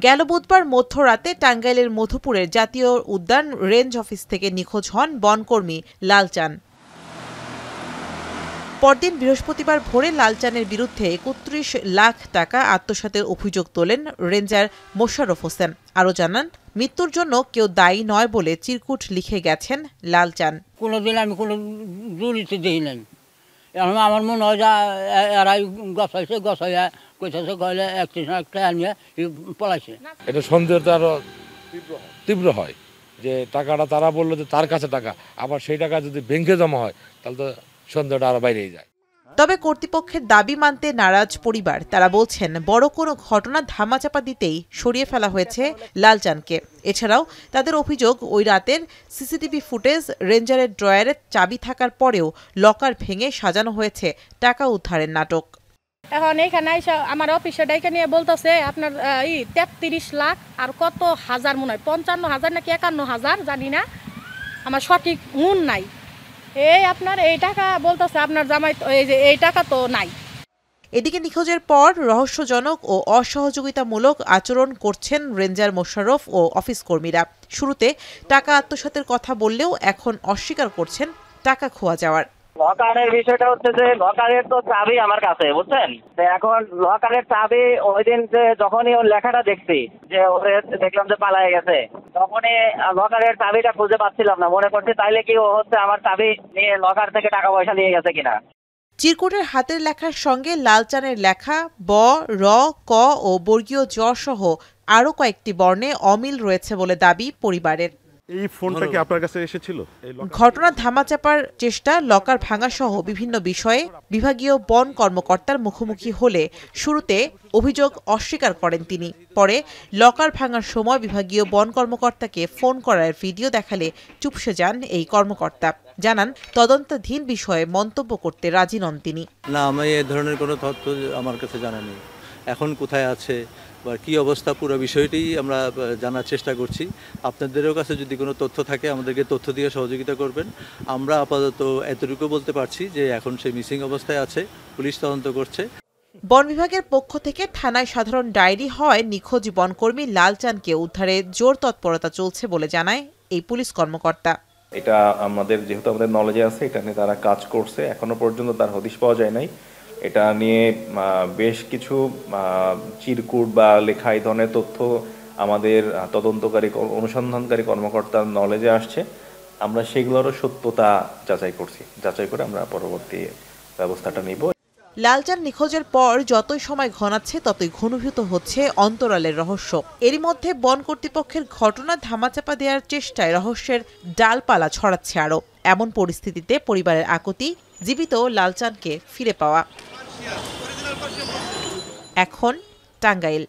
গেল বুধবার মধ্যরাতে টাঙ্গাইলের মধুপুরের জাতীয় উদ্যান রেঞ্জ অফিস থেকে নিখোঁজ হন বনকর্মী লালচান। পরদিন বৃহস্পতিবার ভোরে লালচানের বিরুদ্ধে ৩১ লাখ টাকা আত্মসাতের অভিযোগ তোলেন রেঞ্জার মোশাররফ হোসেন। আরও জানান, মৃত্যুর জন্য কেউ দায়ী নয় বলে চিরকুট লিখে গেছেন লালচান। কোনোদিন আমি কোনো জড়িতে দিই নাই। এখন আমার মনে হয় যে এরাই গছাইয়া কইতেছে গলে একটা আনিয়ে পলাইছে। এটা সন্দেহটা আরো তীব্র হয় যে টাকাটা তারা বললো যে তার কাছে টাকা, আবার সেই টাকা যদি ব্যাংকে জমা হয় তাহলে তো সন্দেহটা আরো বাইরেই যায়। তবে কর্তৃপক্ষের দাবি মানতে নারাজ পরিবার। তারা বলছেন, বড় কোনো ঘটনা ধামাচাপা দিতেই সরিয়ে ফেলা হয়েছে লালচানকে। এছাড়াও তাদের অভিযোগ, ওই রাতের সিসিটিভি ফুটেজ, রেঞ্জারের ড্রয়ারের চাবি থাকার পরেও লকার ভেঙে সাজানো হয়েছে টাকা উদ্ধারের নাটক। এখন এইখানে আমার অফিসে ডাইকা নিয়ে বলতেছে আপনার ৩৩ লাখ আর কত হাজার মনে হয় ৫৫,০০০ নাকি ৫১,০০০ জানি না, আমার সঠিক মন নাই। আপনার এই টাকা বলতেছে আপনার জামাই, এই টাকা তো নাই। এদিকে নিখোঁজের পর রহস্যজনক ও অসহযোগিতামূলক আচরণ করছেন রেঞ্জার মোশাররফ ও অফিস কর্মীরা। শুরুতে টাকা আত্মসাতের কথা বললেও এখন অস্বীকার করছেন টাকা খোয়া যাওয়ার। লকারের বিষয়টা হচ্ছে যে লকারের তো চাবি আমার কাছে, বুঝছেন। এখন লকারের চাবি ওই দিন যে যখনই ওর লেখাটা দেখছি যে ওরে দেখলাম যে পালায়ে গেছে, তখনই লকারের চাবিটা খুঁজে পাচ্ছিলাম না। মনে করছি তাইলে কি ও হচ্ছে আমার চাবি নিয়ে লকার থেকে টাকা পয়সা নিয়ে গেছে কিনা। চিরকুটের হাতের লেখার সঙ্গে লালচানের লেখা ব, র, ক ও বর্গীয় জ সহ আরও কয়েকটি বর্ণে অমিল রয়েছে বলে দাবি পরিবারের। এই ফোনটা কি আপনার কাছে এসেছিল? ঘটনা ধামাচাপার চেষ্টা, লকার ভাঙা সহ বিভিন্ন বিষয়ে বিভাগীয় বন কর্মকর্তার মুখোমুখি হলে শুরুতে অভিযোগ অস্বীকার করেন তিনি। পরে লকার ভাঙার সময় বিভাগীয় বন কর্মকর্তাকে ফোন করার ভিডিও দেখালে চুপসে যান এই কর্মকর্তা। জানান, তদন্তাধীন বিষয়ে মন্তব্য করতে রাজি নন তিনি। না, আমি এ ধরনের কোনো তথ্য আমার কাছে জানা নেই। এখন কোথায় আছে বা কী অবস্থা, পুরো বিষয়টি আমরা জানার চেষ্টা করছি। আপনাদেরও কাছে যদি কোনো তথ্য থাকে আমাদেরকে তথ্য দিয়ে সহযোগিতা করবেন। আমরা আপাতত এতটুকু বলতে পারছি যে এখন সে মিসিং অবস্থায় আছে, পুলিশ তদন্ত করছে। বন বিভাগের পক্ষ থেকে থানায় সাধারণ ডায়েরি হয় নিখোঁজ বনকর্মী লালচানকে উদ্ধারে জোর তৎপরতা চলছে বলে জানায় এই পুলিশ কর্মকর্তা। এটা যেহেতু আমাদের নলেজে আছে, এটা নিয়ে তারা কাজ করছে। এখনো পর্যন্ত তার হদিশ পাওয়া যায় নাই। এটা নিয়ে বেশ কিছু চিরকুট বা লেখা এই ধরনের তথ্য আমাদের তদন্তকারী অনুসন্ধানকারী কর্মকর্তার নলেজে আসছে। আমরা সেগুলোরও সত্যতা যাচাই করে আমরা পরবর্তী ব্যবস্থাটা নিব। লালচান নিখোঁজের পর যতই সময় ঘনাচ্ছে ততই ঘনীভূত হচ্ছে অন্তরালের রহস্য। এরই মধ্যে বন কর্তৃপক্ষের ঘটনা ধামাচাপা দেওয়ার চেষ্টায় রহস্যের ডালপালা ছড়াচ্ছে আরও। এমন পরিস্থিতিতে পরিবারের আকুতি, জীবিত লালচানকে ফিরে পাওয়া। এখন টাঙ্গাইল।